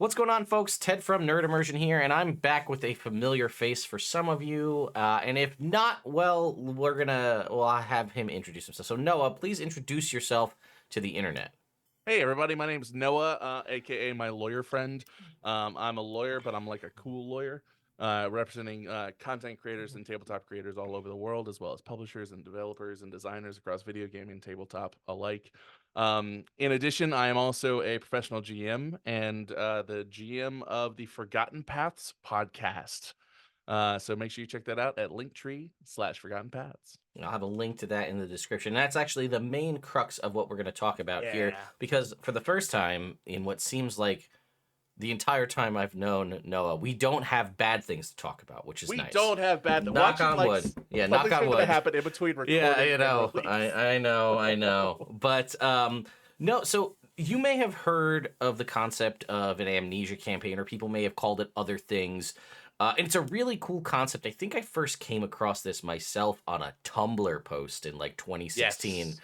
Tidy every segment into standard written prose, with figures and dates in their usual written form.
What's going on, folks? Ted from Immersion here, and I'm back with a familiar face for some of you. And if not, well, I'll have him introduce himself. So, Noah, please introduce yourself to the internet. Hey everybody, my name is Noah, aka my lawyer friend. I'm a lawyer, but I'm like a cool lawyer, representing content creators and tabletop creators all over the world, as well as publishers and developers and designers across video gaming and tabletop alike. In addition, I am also a professional GM and the GM of the Forgotten Paths podcast. So make sure you check that out at Linktree/Forgotten Paths. I'll have a link to that in the description. That's actually the main crux of what we're going to talk about here, because for the first time in what seems like the entire time I've known Noah, we don't have bad things to talk about, which is We nice. don't have bad. Knock on wood. Yeah, knock on wood. Happen in between recording. Yeah, you and know, release. I know. But no, so you may have heard of the concept of an amnesia campaign, or people may have called it other things. And it's a really cool concept. I think I first came across this myself on a Tumblr post in like 2016. Yes.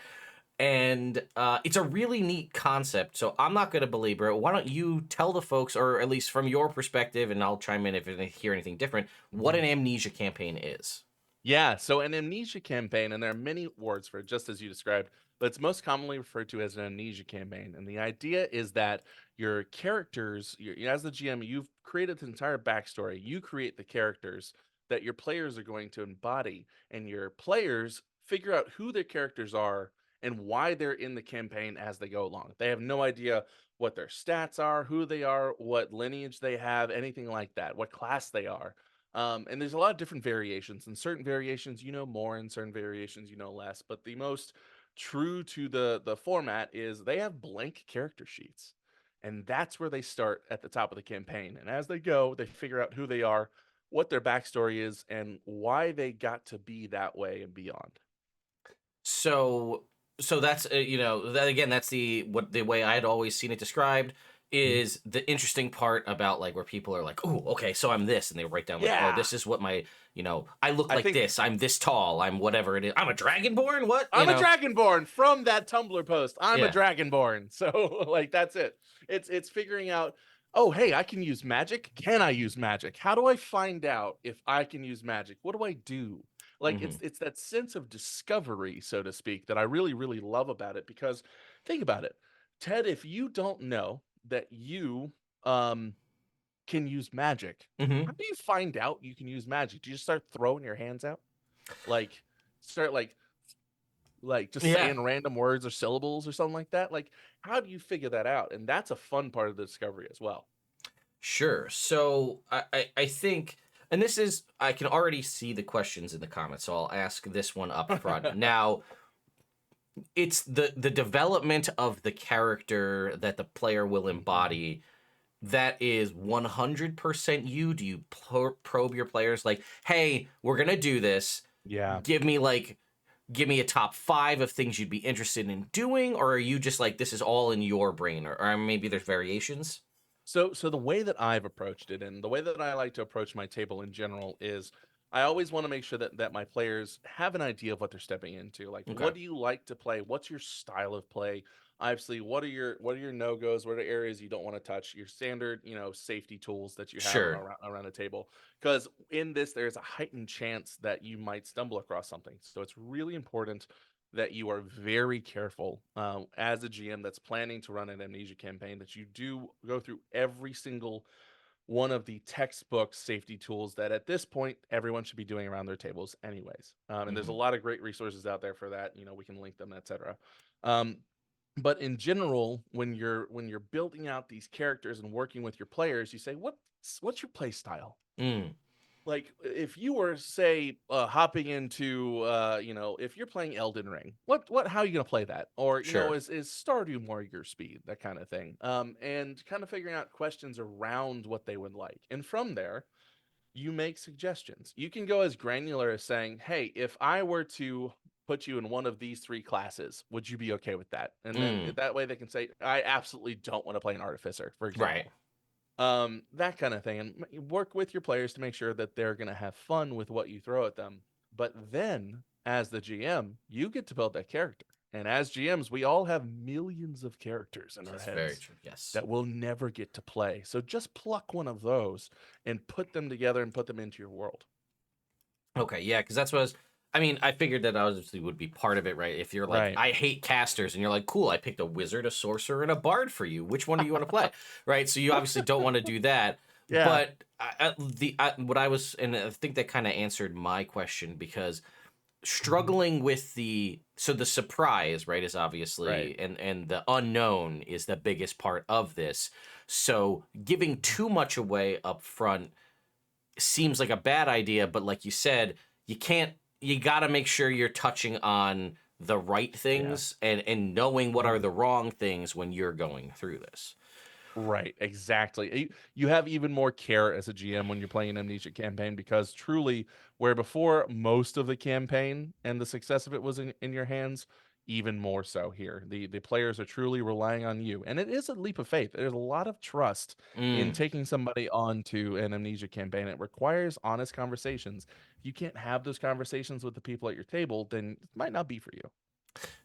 And it's a really neat concept. So I'm not going to belabor it. Why don't you tell the folks, or at least from your perspective, and I'll chime in if I hear anything different, what an amnesia campaign is. Yeah, so an amnesia campaign, and there are many words for it, just as you described, but it's most commonly referred to as an amnesia campaign. And the idea is that your characters, as the GM, you've created the entire backstory. You create the characters that your players are going to embody, and your players figure out who their characters are and why they're in the campaign as they go along. They have no idea what their stats are, who they are, what lineage they have, anything like that, what class they are. And there's a lot of different variations, and certain variations you know more, and certain variations you know less. But the most true to the format is they have blank character sheets, and that's where they start at the top of the campaign. And as they go, they figure out who they are, what their backstory is, and why they got to be that way and beyond. So that's that again. That's the way I had always seen it described. Is the interesting part about like where people are like, oh, okay, so I'm this, and they write down like, oh, this is what my, I look like this, I'm this tall, I'm whatever it is, I'm a dragonborn. What? I'm a dragonborn from that Tumblr post. I'm a dragonborn. So like that's it. It's figuring out, oh, hey, I can use magic. Can I use magic? How do I find out if I can use magic? What do I do? Like it's that sense of discovery, so to speak, that I really, really love about it. Because think about it, Ted, if you don't know that you can use magic, how do you find out you can use magic? Do you just start throwing your hands out? Like start like just saying random words or syllables or something like that? Like, how do you figure that out? And that's a fun part of the discovery as well. Sure. So I think, and this is, I can already see the questions in the comments, so I'll ask this one up front. Now, it's the development of the character that the player will embody that is 100% you. Do you probe your players like, hey, we're gonna do this, give me a top 5 of things you'd be interested in doing? Or are you just like, this is all in your brain? Or maybe there's variations? So the way that I've approached it, and the way that I like to approach my table in general, is I always want to make sure that my players have an idea of what they're stepping into. Like, what do you like to play? What's your style of play? Obviously, what are your no-goes? What are areas you don't want to touch? Your standard, safety tools that you have around a table. Because in this, there's a heightened chance that you might stumble across something. So it's really important that you are very careful as a GM that's planning to run an amnesia campaign, that you do go through every single one of the textbook safety tools that at this point everyone should be doing around their tables anyways. And there's a lot of great resources out there for that. We can link them, etc. But in general, when you're building out these characters and working with your players, you say, what's your play style? Like, if you were, say, hopping into, if you're playing Elden Ring, how are you gonna play that? Or is Stardew more your speed? That kind of thing. And kind of figuring out questions around what they would like, and from there, you make suggestions. You can go as granular as saying, hey, if I were to put you in one of these 3 classes, would you be okay with that? And then that way they can say, I absolutely don't want to play an artificer, for example. Right. That kind of thing, and work with your players to make sure that they're going to have fun with what you throw at them. But then, as the GM, you get to build that character. And as GMs, we all have millions of characters in our That's very heads true. Yes. that we'll never get to play. So just pluck one of those and put them together and put them into your world. Okay, yeah, because that's what I was. I mean, I figured that obviously would be part of it, right? If you're like, Right. I hate casters, and you're like, cool, I picked a wizard, a sorcerer, and a bard for you. Which one do you want to play? Right? So you obviously don't want to do that. Yeah. But what I was, and I think that kind of answered my question because struggling with the surprise, right, is obviously Right. and the unknown is the biggest part of this. So giving too much away up front seems like a bad idea, but like you said, you got to make sure you're touching on the right Yeah. things and knowing what are the wrong things when you're going through this. Right, exactly. You have even more care as a GM when you're playing an Amnesia campaign because truly, where before most of the campaign and the success of it was in your hands, even more so here. The players are truly relying on you. And it is a leap of faith. There's a lot of trust in Mm. taking somebody onto an Amnesia campaign. It requires honest conversations. If you can't have those conversations with the people at your table, then it might not be for you.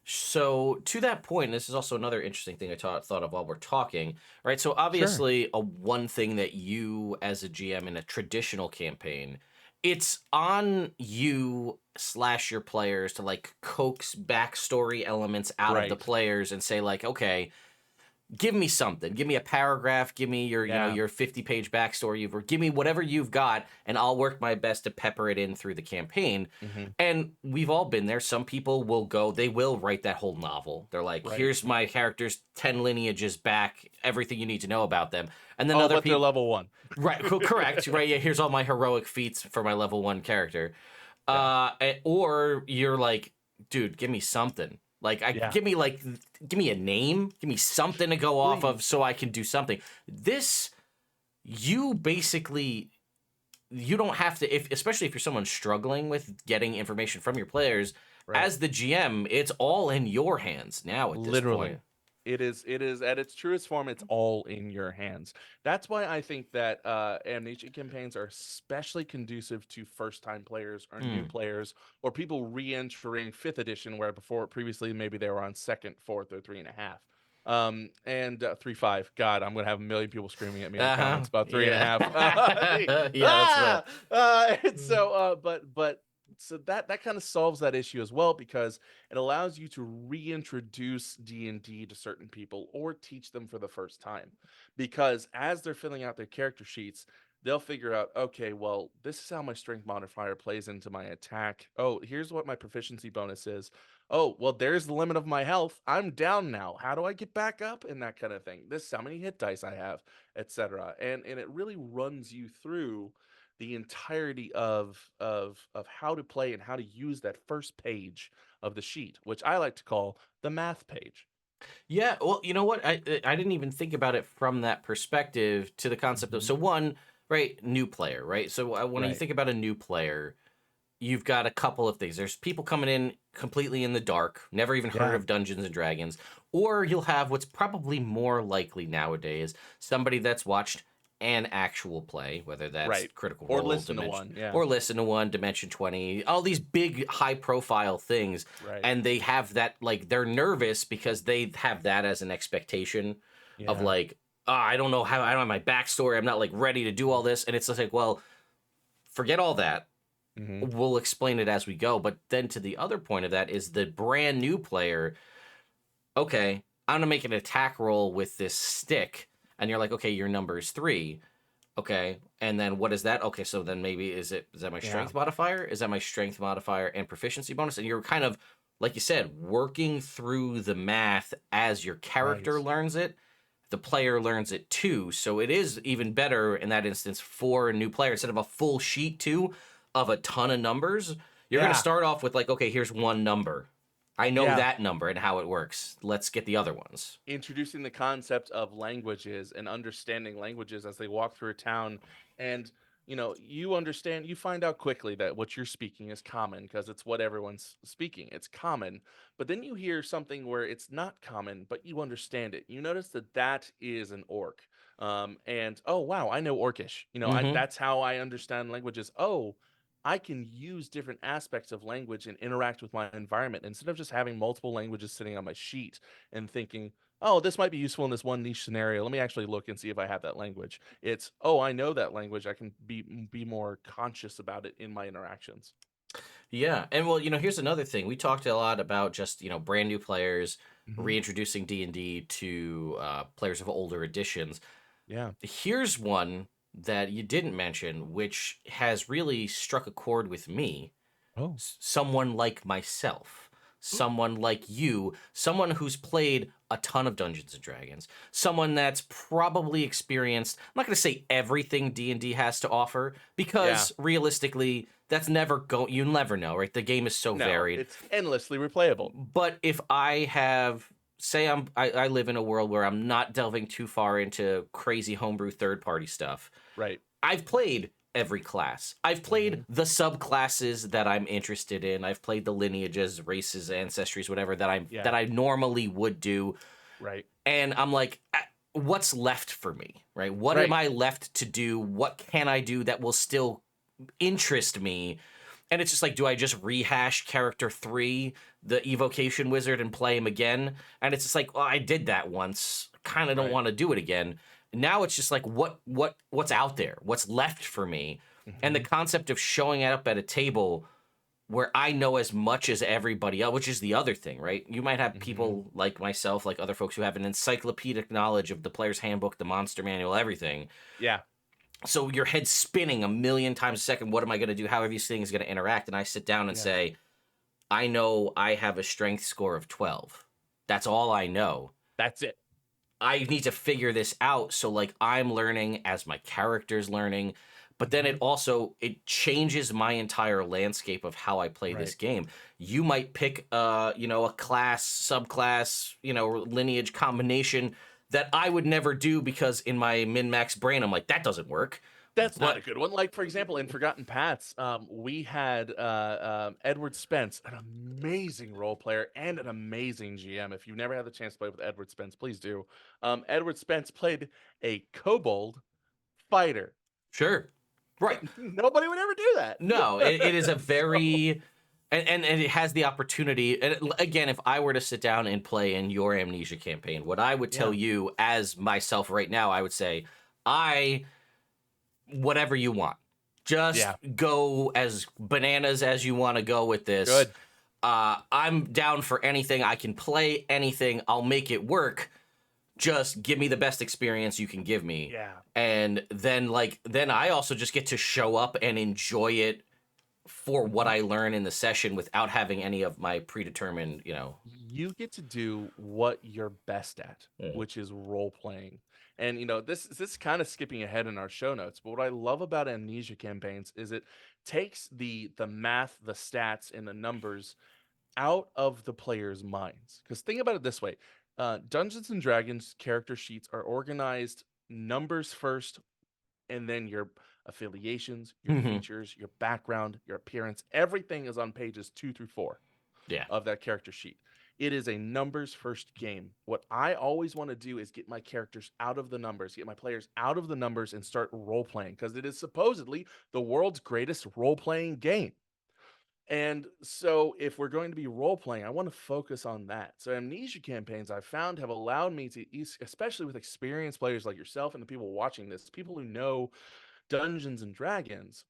So to that point, this is also another interesting thing I thought of while we're talking, right? So Sure. obviously, a one thing that you as a GM in a traditional campaign, it's on you slash your players to like coax backstory elements out of the Right. players and say like, okay, give me something. Give me a paragraph. Give me your, Yeah. your 50-page backstory. Or give me whatever you've got, and I'll work my best to pepper it in through the campaign. Hmm. And we've all been there. Some people will go, they will write that whole novel. They're like, Right. here's my character's 10 lineages back, everything you need to know about them. And then Oh, other but they're people, level one. right, correct, right? Yeah, here's all my heroic feats for my level 1 character. Yeah. Or you're like, dude, give me something. Like, Yeah. give me a name, give me something to go off of Please. so I can do something. This, you basically, you don't have to, if especially if you're someone struggling with getting information from your players. Right. As the GM, it's all in your hands now at this point. Literally. It is at its truest form, it's all in your hands. That's why I think that amnesia campaigns are especially conducive to first time players or new Mm. players or people re-entering fifth edition where before previously maybe they were on second, fourth, or three and a half. And 3.5. God, I'm gonna have a million people screaming at me in the Uh-huh. comments about three and a Yeah. half. Yeah, that's fair. And so but so that kind of solves that issue as well because it allows you to reintroduce D&D to certain people or teach them for the first time. Because as they're filling out their character sheets, they'll figure out, okay, well, this is how my strength modifier plays into my attack. Oh, here's what my proficiency bonus is. Oh, well, there's the limit of my health. I'm down now. How do I get back up? And that kind of thing. This is how many hit dice I have, etc. And it really runs you through the entirety of how to play and how to use that first page of the sheet, which I like to call the math page. Yeah, well, you know what? I didn't even think about it from that perspective to the concept of, Hmm. so one, right, new player, right? So when you Right. think about a new player, you've got a couple of things. There's people coming in completely in the dark, never even heard Yeah. of Dungeons and Dragons, or you'll have what's probably more likely nowadays, somebody that's watched an actual play, whether that's Right. Critical Or Role, listen to Dimension, one. Yeah. or Listen to One, Dimension 20, all these big high profile things, Right. and they have that, like, they're nervous because they have that as an expectation of Yeah. like, I don't know how, I don't have my backstory, I'm not like ready to do all this, and it's just like, well, forget all that, Hmm. we'll explain it as we go. But then to the other point of that is the brand new player. Okay, I'm gonna make an attack roll with this stick, and you're like, okay, your number is 3. Okay, and then what is that? Okay, so then maybe is that my Yeah. strength modifier? Is that my strength modifier and proficiency bonus? And you're kind of, like you said, working through the math as your Right. character learns it. The player learns it too. So it is even better in that instance for a new player. Instead of a full sheet too of a ton of numbers, you're going to Yeah. start off with like, okay, here's one number. I know Yeah. that number and how it works. Let's get the other ones. Introducing the concept of languages and understanding languages as they walk through a town and you understand, you find out quickly that what you're speaking is common because it's what everyone's speaking, it's common. But then you hear something where it's not common but you understand it, you notice that that is an orc. And oh wow, I know orcish, Mm-hmm. that's how I understand languages. Oh, I can use different aspects of language and interact with my environment instead of just having multiple languages sitting on my sheet and thinking, oh, this might be useful in this one niche scenario. Let me actually look and see if I have that language. It's, oh, I know that language. I can be more conscious about it in my interactions. Yeah, and well, here's another thing. We talked a lot about just brand new players Hmm. reintroducing D&D to players of older editions. Yeah. Here's one that you didn't mention, which has really struck a chord with me. Oh. Someone like myself, someone like you, someone who's played a ton of Dungeons and Dragons, someone that's probably experienced, I'm not going to say everything D&D has to offer, Yeah. because realistically that's you never know, right? The game is so No, varied. it's endlessly replayable. But if I have, say I live in a world where I'm not delving too far into crazy homebrew third party stuff, Right. I've played every class. I've played the subclasses that I'm interested in. I've played the lineages, races, ancestries, whatever Yeah. that I normally would do. Right. And I'm like, what's left for me, right? What am Right. I left to do? What can I do that will still interest me? And it's just like, do I just rehash character 3, the evocation wizard, and play him again? And it's just like, well, I did that once. Kind of don't Right. want to do it again. Now it's just like, what's out there? What's left for me? And the Hmm. concept of showing up at a table where I know as much as everybody else, which is the other thing, right? You might have Hmm. people like myself, like other folks who have an encyclopedic knowledge of the player's handbook, the monster manual, everything. Yeah. So your head's spinning a million times a second. What am I going to do? How are these things going to interact? And I sit down and Yeah. say, I know I have a strength score of 12. That's all I know. That's it. I need to figure this out. So like I'm learning as my character's learning, but then Hmm. it changes my entire landscape of how I play this Right. game. You might pick a class, subclass, lineage combination that I would never do because in my min-max brain I'm like, that doesn't work. That's not a But good one. Like, for example, in Forgotten Paths, we had Edward Spence, an amazing role player and an amazing GM. If you've never had the chance to play with Edward Spence, please do. Edward Spence played a kobold fighter. sure. Right. Nobody would ever do No, it is a that. So, very and it has the opportunity. And again, if I were to sit down and play in your Amnesia campaign, what I would tell yeah, you as myself right now, I would say, I whatever you want. Just yeah, go as bananas as you want to go with this. good. I'm down for anything. I can play anything. I'll make it work. Just give me the best experience you can give me. Yeah. And then I also just get to show up and enjoy it for what Mhm. I learn in the session without having any of my predetermined, You get to do what you're best at, Mm. which is role playing. And this is kind of skipping ahead in our show notes, but what I love about Amnesia Campaigns is it takes the math, the stats, and the numbers out of the players' minds. Because think about it this way: Dungeons and Dragons character sheets are organized numbers first, and then your affiliations, your Mhm. features, your background, your appearance. Everything is on pages 2 through 4 Yeah. of that character sheet. It is a numbers first game. What I always want to do is get my characters out of the numbers, get my players out of the numbers and start role playing because it is supposedly the world's greatest role playing game. And so, if we're going to be role playing, I want to focus on that. So, amnesia campaigns I've found have allowed me to, especially with experienced players like yourself and the people watching this, people who know Dungeons and Dragons,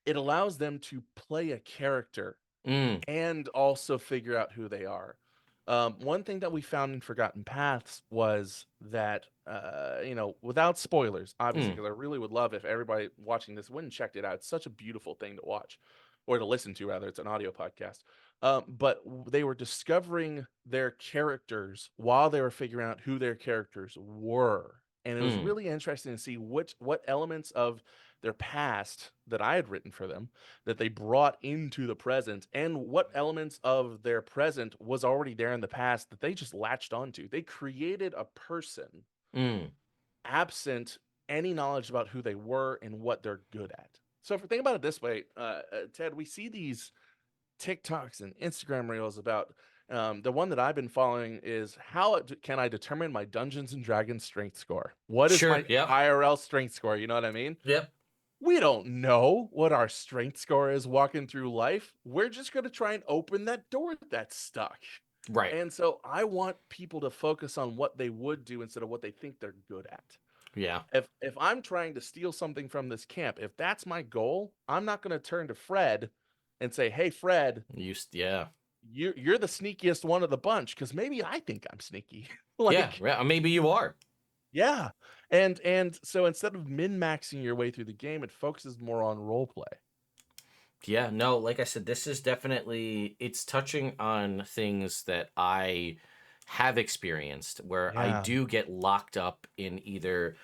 it allows them to play a character Mm. and also figure out who they are. One thing that we found in Forgotten Paths was that, without spoilers, obviously, Mm. because I really would love if everybody watching this went and checked it out. It's such a beautiful thing to watch or to listen to, rather. It's an audio podcast. They were discovering their characters while they were figuring out who their characters were. And it was Mm. really interesting to see what elements of their past that I had written for them that they brought into the present and what elements of their present was already there in the past that they just latched onto. They created a person Mm. absent any knowledge about who they were and what they're good at. So if we think about it this way, Ted, we see these TikToks and Instagram reels about the one that I've been following is can I determine my Dungeons and Dragons strength score? What is Sure. my Yep. IRL strength score? You know what I mean? Yep. we don't know what our strength score is walking through life. We're just going to try and open that door that's stuck. Right. And so I want people to focus on what they would do instead of what they think they're good at. Yeah. If I'm trying to steal something from this camp, if that's my goal, I'm not going to turn to Fred and say, "Hey, Fred, Yeah. you're the sneakiest one of the bunch," because maybe I think I'm sneaky. Yeah. Like, Yeah. Maybe you are. yeah. And so instead of min-maxing your way through the game, it focuses more on role play. Yeah, no, like I said, this is definitely it's touching on things that I have experienced where I Yeah. do get locked up in either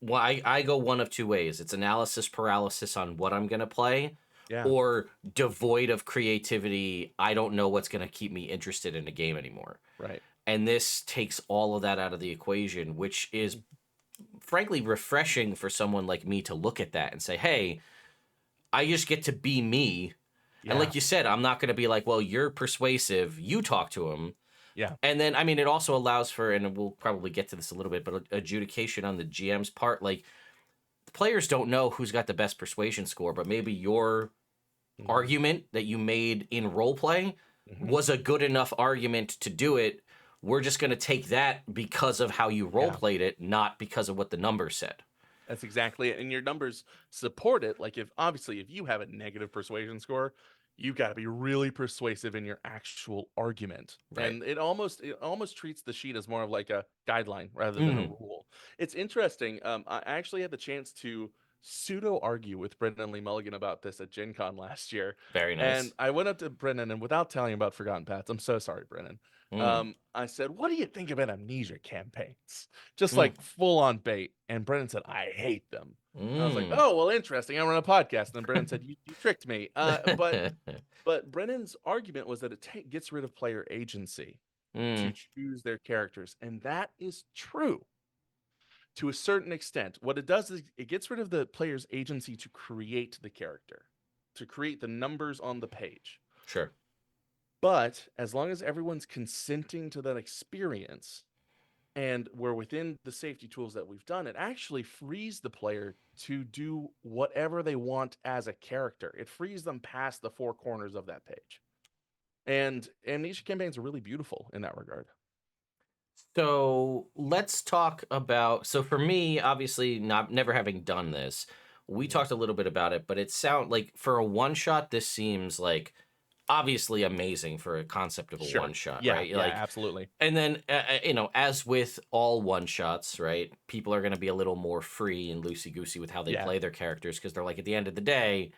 well, I go one of two ways. It's analysis paralysis on what I'm gonna play, Yeah. or devoid of creativity. I don't know what's gonna keep me interested in a game anymore. Right. And this takes all of that out of the equation, which is frankly refreshing for someone like me to look at that and say, hey, I just get to be me. And Yeah. like you said, I'm not going to be like, well, you're persuasive. You talk to him. Yeah. And then, I mean, it also allows for, and we'll probably get to this a little bit, but adjudication on the GM's part. Like, the players don't know who's got the best persuasion score, but maybe your Mhm. argument that you made in role play Mhm. was a good enough argument to do it. We're just going to take that because of how you role Yeah. played it, not because of what the numbers said. That's exactly it. And your numbers support it. Like, if obviously if you have a negative persuasion score, you've got to be really persuasive in your actual argument. Right. And it almost treats the sheet as more of like a guideline rather than a Mm, rule. It's interesting. I actually had the chance to pseudo argue with Brendan Lee Mulligan about this at Gen Con last year. very And nice. I went up to Brendan, and without telling him about Forgotten Paths, I'm so sorry, Brendan. Mm, I said, "What do you think about Amnesia campaigns?" Just mm, like full on bait. And Brendan said, "I hate them." And I was like, mm. "Oh, well, interesting. I run a podcast." And then Brendan said, "You tricked me." But Brennan's argument was that it gets rid of player agency to Mm, choose their characters, and that is true to a certain extent. What it does is it gets rid of the player's agency to create the character, to create the numbers on the page. sure. But as long as everyone's consenting to that experience, and we're within the safety tools that we've done, it actually frees the player to do whatever they want as a character. It frees them past the four corners of that page. And Amnesia campaigns are really beautiful in that regard. So let's talk about. So for me, obviously, not never having done this, we Mhm. talked a little bit about it, but it sound like for a one shot, this seems like obviously amazing for a concept of a one Sure. shot, Yeah, right? yeah, Like, absolutely. and then as with all one shots, right? People are going to be a little more free and loosey goosey with how they Yeah. play their characters because they're like, at the end of the day,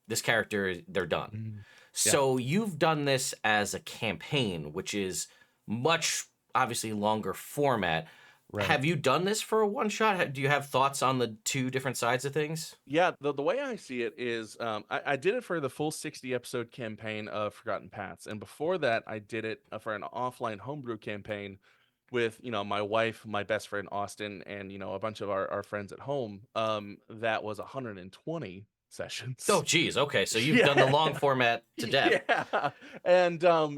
this character they're done. Mhm. Yeah. So you've done this as a campaign, which is much obviously longer format. Right. Have you done this for a one shot? Do you have thoughts on the two different sides of things? Yeah, the way I see it is I did it for the full 60 episode campaign of Forgotten Paths. And before that, I did it for an offline homebrew campaign with, my wife, my best friend Austin, and, a bunch of our friends at home. That was 120 Oh, sessions. geez. Okay, so you've done the Yeah. long format to death. Yeah.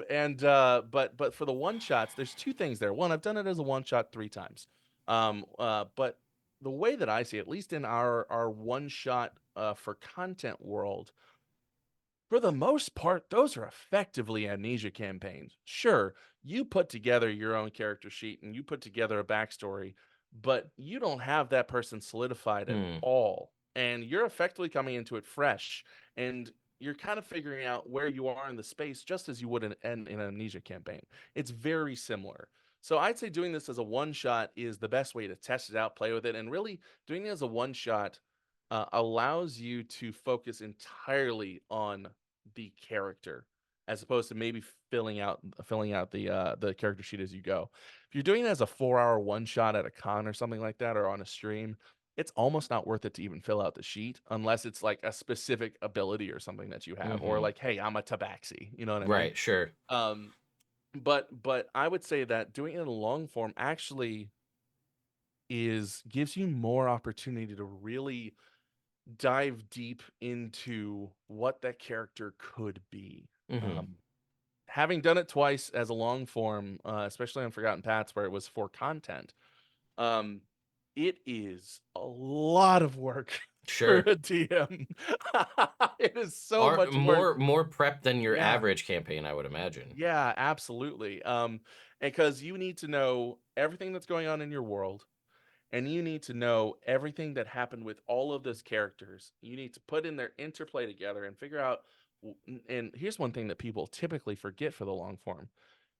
But for the one shots, there's two things there. One, I've done it as a one shot 3 times. But the way that I see it, at least in our one shot for content world, for the most part, those are effectively amnesia campaigns. Sure, you put together your own character sheet and you put together a backstory, but you don't have that person solidified at Hmm. all. And you're effectively coming into it fresh, and you're kind of figuring out where you are in the space just as you would in an amnesia campaign. It's very similar. So I'd say doing this as a one shot is the best way to test it out, play with it, and really doing it as a one shot allows you to focus entirely on the character as opposed to maybe filling out the character sheet as you go. If you're doing it as a 4-hour one shot at a con or something like that or on a stream, it's almost not worth it to even fill out the sheet unless it's like a specific ability or something that you have, or Mm-hmm. like, hey, I'm a tabaxi, you know what I mean? Right. Sure. Um, but I would say that doing it in a long form actually is gives you more opportunity to really dive deep into what that character could be. Mm-hmm. Um, Having done it twice as a long form, especially on Forgotten Paths, where it was for content, um, it is a lot of work. for Sure. a DM. It is so Are much more. more prep than your Yeah. average campaign, I would imagine. Yeah, absolutely. Because you need to know everything that's going on in your world, and you need to know everything that happened with all of those characters. You need to put in their interplay together and figure out. And here's one thing that people typically forget for the long form: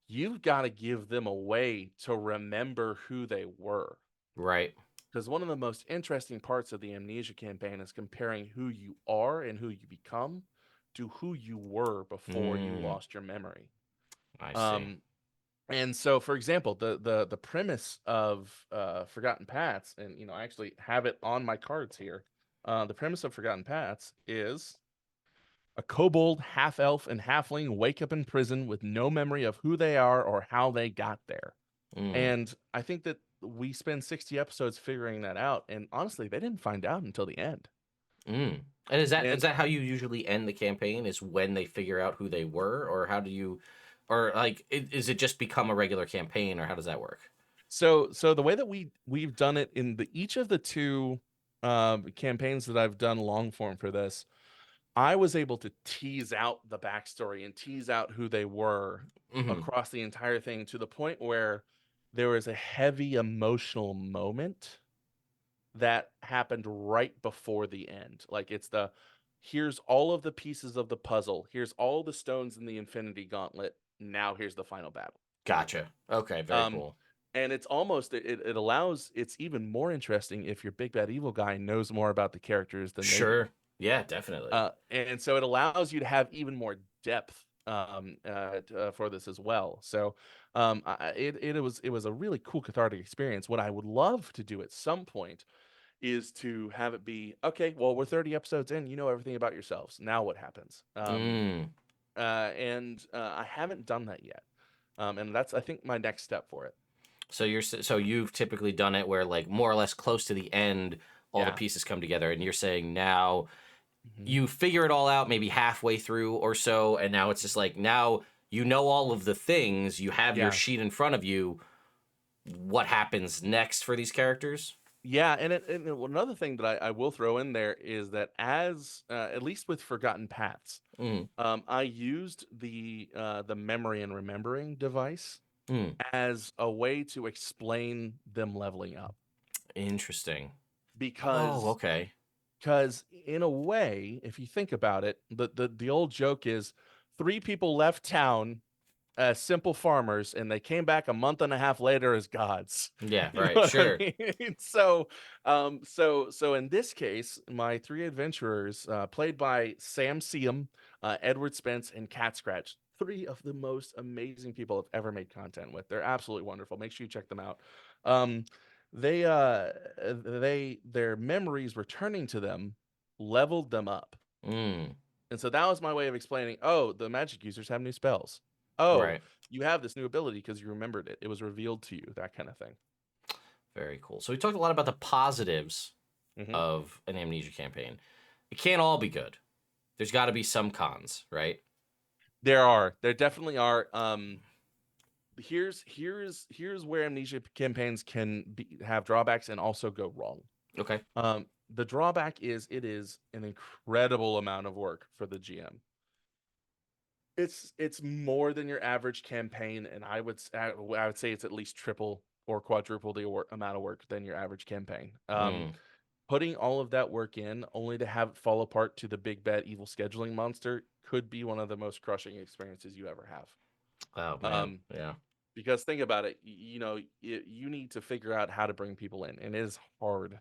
you've got to give them a way to remember who they were. Right. Because one of the most interesting parts of the Amnesia campaign is comparing who you are and who you become to who you were before you Mm, lost your memory. I see. Um, and so, for example, the premise of Forgotten Paths, and I actually have it on my cards here. The premise of Forgotten Paths is a kobold, half elf, and halfling wake up in prison with no memory of who they are or how they got there. Mm, And I think that we spend 60 episodes figuring that out, and honestly, they didn't find out until the end. mm. And is And that how you usually end the campaign? Is when they figure out who they were, or how do you, or like, is it just become a regular campaign, or how does that work? so the way that we've done it in the each of the two campaigns that I've done long form for this, I was able to tease out the backstory and tease out who they were Hmm. across the entire thing to the point where there was a heavy emotional moment that happened right before the end. Like it's the here's all of the pieces of the puzzle. Here's all the stones in the Infinity Gauntlet. Now here's the final battle. Gotcha. Okay, very Um, cool. and it's almost it allows it's even more interesting if your big bad evil guy knows more about the characters than they do. Sure. Yeah, definitely. And so it allows you to have even more depth for this as well. So it was a really cool cathartic experience. What I would love to do at some point is to have it be okay. Well, we're 30 episodes in. You know everything about yourselves. Now what happens? Mm. And I haven't done that yet. And that's I think my next step for it. So so you've typically done it where like more or less close to the end, all the Yeah. pieces come together, and you're saying now Mhm. you figure it all out maybe halfway through or so, and now it's just like now you know all of the things, you have your Yeah. sheet in front of you. What happens next for these characters? Yeah, and another thing that I will throw in there is that as at least with Forgotten Paths, Mm, I used the memory and remembering device mm, as a way to explain them leveling up interesting. Oh, because okay. because in a way, if you think about it, the old joke is three people left town as simple farmers and they came back a month and a half later as gods. Yeah, You know right. what I Sure. mean? So in this case, my three adventurers, played by Sam Seam, Edward Spence, and Cat Scratch, three of the most amazing people I've ever made content with. They're absolutely wonderful. Make sure you check them out. Um, their memories returning to them leveled them up. Mm, And so that was my way of explaining, oh, the magic users have new spells. Oh, right. you have this new ability because you remembered it. It was revealed to you, that kind of thing. Very cool. So we talked a lot about the positives Hmm. of an amnesia campaign. It can't all be good. There's got to be some cons, right? There definitely are. Here's where amnesia campaigns can have drawbacks and also go wrong. Okay. The drawback is it is an incredible amount of work for the GM. It's more than your average campaign, and I would say it's at least triple or quadruple the amount of work than your average campaign. Mm. Putting all of that work in only to have it fall apart to the big bad evil scheduling monster could be one of the most crushing experiences you ever have. Oh man. Um, Yeah. because think about it, you need to figure out how to bring people in, and it is hard.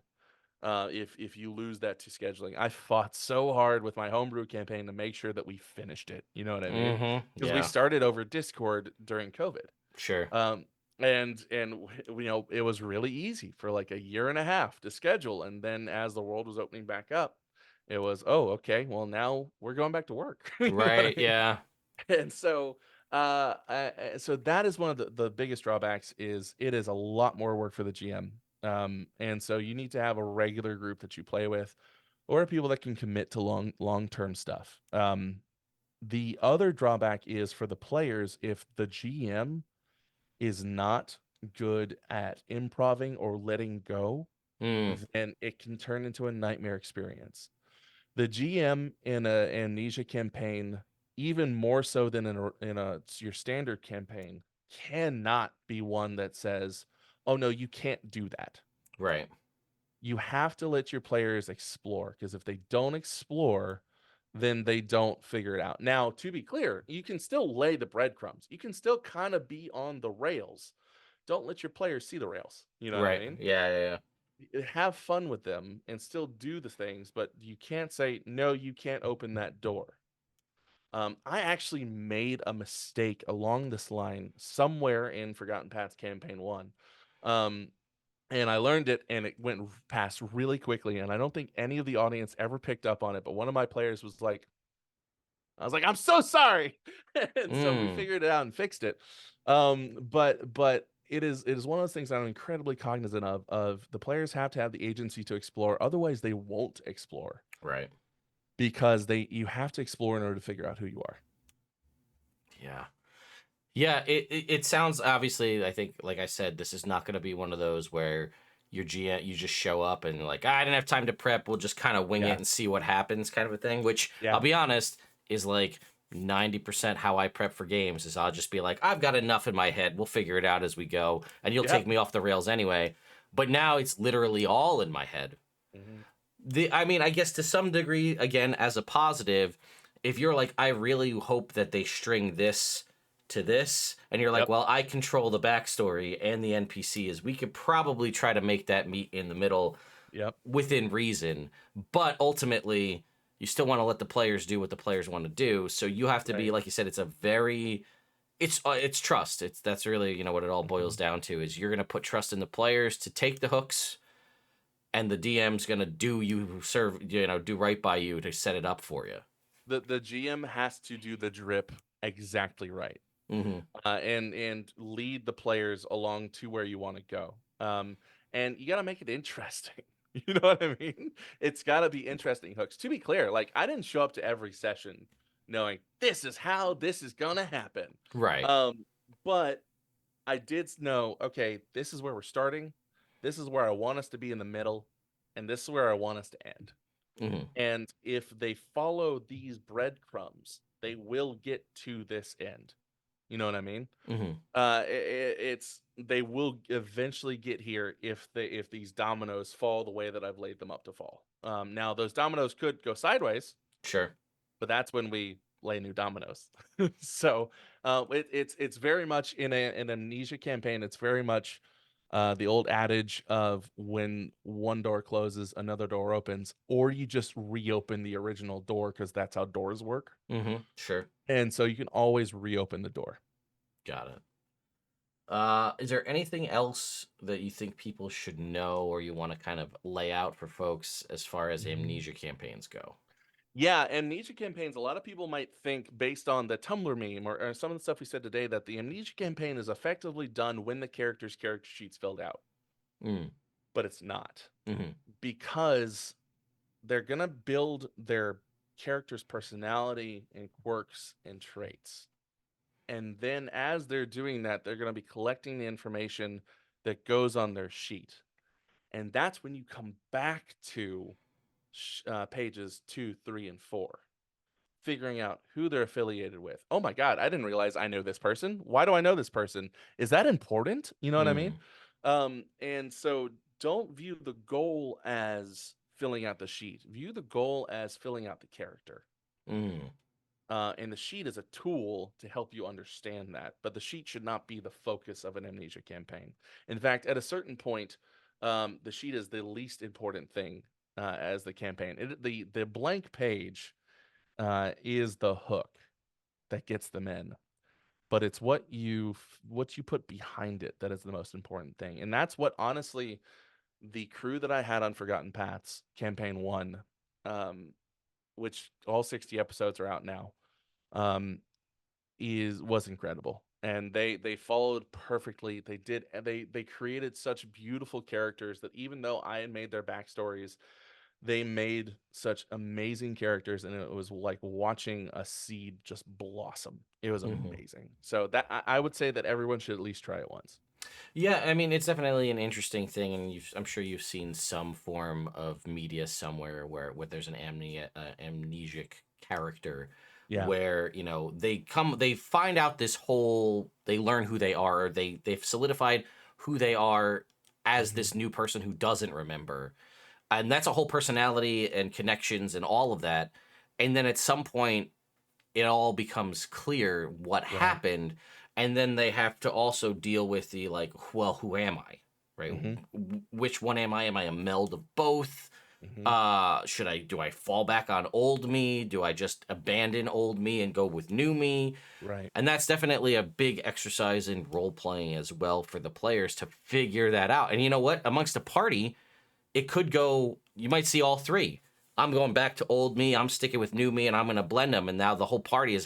If you lose that to scheduling, I fought so hard with my homebrew campaign to make sure that we finished it. You know what I mean? Mm-hmm. Because we Yeah. started over Discord during COVID. Sure. Um, and it was really easy for like a year and a half to schedule, and then as the world was opening back up, it was, oh, okay, well now we're going back to work. You know what I Right. mean? Yeah. And so so that is one of the biggest drawbacks is it is a lot more work for the GM. And so you need to have a regular group that you play with or people that can commit to long-term stuff. The other drawback is for the players if the GM is not good at improving or letting go, Mm, then it can turn into a nightmare experience. The GM in a Amnesia campaign, even more so than in a your standard campaign, cannot be one that says, "Oh no, you can't do that." right. You have to let your players explore, because if they don't explore, then they don't figure it out. Now, to be clear, you can still lay the breadcrumbs. You can still kind of be on the rails. Don't let your players see the rails. You know what I Right. mean? Yeah, yeah, yeah. Have fun with them and still do the things, but you can't say, no, you can't open that door. I actually made a mistake along this line somewhere in Forgotten Paths Campaign 1. Um, and I learned it, and it went past really quickly. And I don't think any of the audience ever picked up on it. But one of my players was like, I was like, I'm so sorry. And so we Mm, figured it out and fixed it. But it is one of those things I'm incredibly cognizant of the players have to have the agency to explore. Otherwise, they won't explore, right. because you have to explore in order to figure out who you are. Yeah. Yeah, it sounds obviously, I think, like I said, this is not going to be one of those where your GM, you just show up and like, I didn't have time to prep. We'll just kind of wing it Yeah. and see what happens kind of a thing, which I'll Yeah. be honest is like 90% how I prep for games is I'll just be like, I've got enough in my head. We'll figure it out as we go. And you'll Yep. take me off the rails anyway. But now it's literally all in my head. Mhm. I mean, I guess to some degree, again, as a positive, if you're like, I really hope that they string this to this, and you're like, Yep. well, I control the backstory and the NPCs, we could probably try to make that meet in the middle Yep. within reason. But ultimately, you still want to let the players do what the players want to do. So you have to be, Right. like you said, it's trust. That's really what it all boils Mhm. down to is you're gonna put trust in the players to take the hooks and the DM's gonna do right by you to set it up for you. The GM has to do the drip exactly right. Mm-hmm. And lead the players along to where you want to go. And you got to make it interesting. You know what I mean? It's got to be interesting hooks. To be clear, like I didn't show up to every session knowing this is how this is gonna happen. Right. But I did know, okay, this is where we're starting. This is where I want us to be in the middle, and this is where I want us to end. Mm-hmm. And if they follow these breadcrumbs, they will get to this end. You know what I mean? Mm-hmm. It's they will eventually get here if these dominoes fall the way that I've laid them up to fall. Now those dominoes could go sideways, Sure. but that's when we lay new dominoes. So it's very much in an Amnesia campaign. It's very much the old adage of when one door closes, another door opens, or you just reopen the original door because that's how doors work. Mm-hmm. Sure. And so you can always reopen the door. Got it. Is there anything else that you think people should know or you want to kind of lay out for folks as far as amnesia campaigns go? Yeah, Amnesia campaigns, a lot of people might think, based on the Tumblr meme or some of the stuff we said today, that the Amnesia campaign is effectively done when the character's character sheet's filled out. Mm. But it's not, Mm-hmm. because they're going to build their character's personality and quirks and traits. And then as they're doing that, they're going to be collecting the information that goes on their sheet. And that's when you come back to pages 2, 3, and 4, figuring out who they're affiliated with. Oh my God, I didn't realize I know this person. Why do I know this person? Is that important? You know what I mean? Mm. And so don't view the goal as filling out the sheet. View the goal as filling out the character. Mm. And the sheet is a tool to help you understand that, but the sheet should not be the focus of an amnesia campaign. In fact, at a certain point, the sheet is the least important thing as the campaign. The blank page is the hook that gets them in, but it's what you put behind it that is the most important thing. And that's what, honestly, the crew that I had on Forgotten Paths campaign 1, um, which all 60 episodes are out now, um, was incredible. And they followed perfectly. They created such beautiful characters that even though I had made their backstories, they made such amazing characters, and it was like watching a seed just blossom. It was Mm-hmm. amazing. So that I would say that everyone should at least try it once. Yeah, I mean, it's definitely an interesting thing, and I'm sure you've seen some form of media somewhere where there's an amnesic character Yeah. where they find out this whole, they learn who they are, they've solidified who they are as Mhm. this new person who doesn't remember, and that's a whole personality and connections and all of that, and then at some point it all becomes clear what Right. happened, and then they have to also deal with the like, well, who am I, right? Mhm. Which one am I? Am I a meld of both? Mhm. Should I do I fall back on old me? Do I just abandon old me and go with new me? Right. And that's definitely a big exercise in role playing as well for the players to figure that out. And you know what, amongst a party, it could go, you might see all three. I'm going back to old me, I'm sticking with new me, and I'm going to blend them. And now the whole party is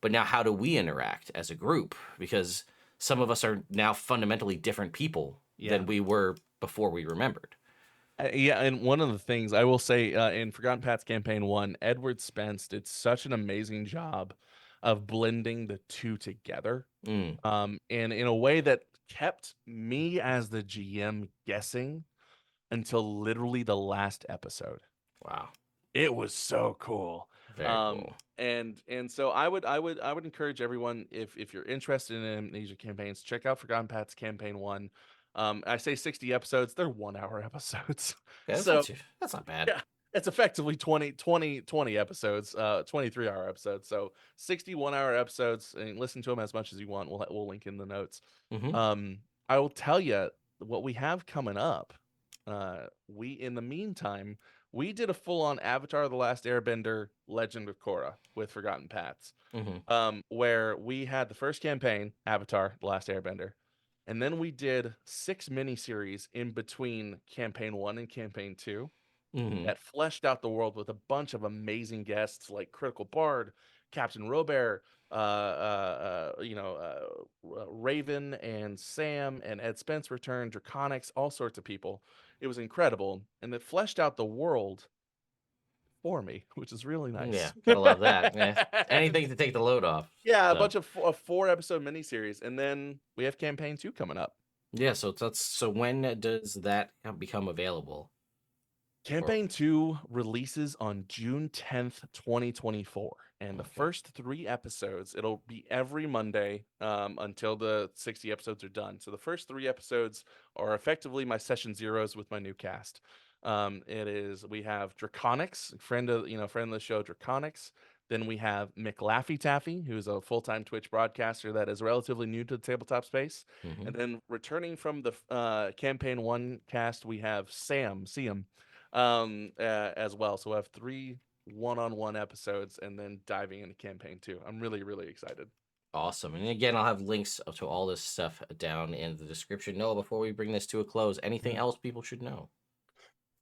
but now how do we interact as a group? Because some of us are now fundamentally different people Yeah. than we were before we remembered. Yeah, and one of the things I will say in Forgotten Paths Campaign 1, Edward Spence did such an amazing job of blending the two together, Mm, and in a way that kept me as the GM guessing until literally the last episode. wow. It was so cool. Very cool. And so I would encourage everyone, if you're interested in Amnesia campaigns, check out Forgotten Paths Campaign 1. I say 60 episodes, they're 1 hour episodes. Yeah, So that's not bad. yeah, it's effectively 20 episodes, 23-hour episodes. So 61-hour episodes, and listen to them as much as you want. We'll link in the notes. Hmm. Um, I will tell you what we have coming up. We in the meantime, we did a full-on Avatar: The Last Airbender Legend of Korra with Forgotten Paths. Hmm. Where we had the first campaign, Avatar: The Last Airbender, and then we did 6 miniseries in between campaign 1 and campaign 2 Hmm. that fleshed out the world with a bunch of amazing guests like Critical Bard, Captain Robert, Raven and Sam and Ed Spence returned, Draconics, all sorts of people. It was incredible, and it fleshed out the world for me, which is really Yeah, nice. gotta love that. Yeah. Anything to take the load off. Yeah, a So bunch of a 4 episode miniseries, and then we have campaign 2 coming up. yeah, so when does that become available? Or Campaign 2 releases on June 10th, 2024. And the okay. first 3 episodes, it'll be every Monday until the 60 episodes are done. So the first 3 episodes are effectively my session zeros with my new cast. We have Draconics, friend of the show, Draconics. Then we have Mick Laffy Taffy, who's a full-time Twitch broadcaster that is relatively new to the tabletop space. Hmm. And then returning from the campaign 1 cast, we have Sam, as well. So we'll have 3 one-on-one episodes and then diving into campaign 2. I'm really, really excited. Awesome. And again, I'll have links to all this stuff down in the description. Noah, before we bring this to a close, anything Mhm. else people should know?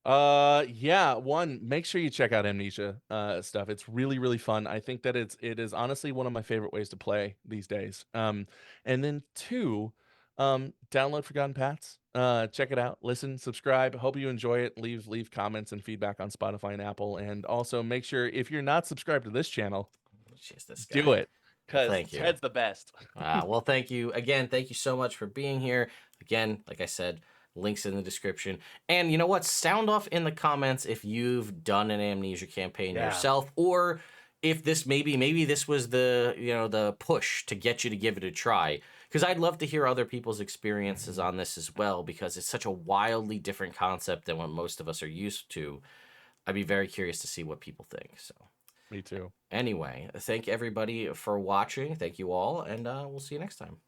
Yeah, one, make sure you check out Amnesia stuff. It's really, really fun. I think that it is honestly one of my favorite ways to play these days. And then two, download Forgotten Paths. Check it out, listen, subscribe. Hope you enjoy it. Leave comments and feedback on Spotify and Apple. And also make sure, if you're not subscribed to this channel, Jeez, this do guy. it, Well, because thank you. Ted's the best. Well, thank you again. Thank you so much for being here. Again, like I said, links in the description. And you know what? Sound off in the comments if you've done an amnesia campaign Yeah. yourself, or if this maybe this was the push to get you to give it a try. Because I'd love to hear other people's experiences Mhm. on this as well, because it's such a wildly different concept than what most of us are used to. I'd be very curious to see what people think. So Me too. anyway, thank everybody for watching. Thank you all, and we'll see you next time.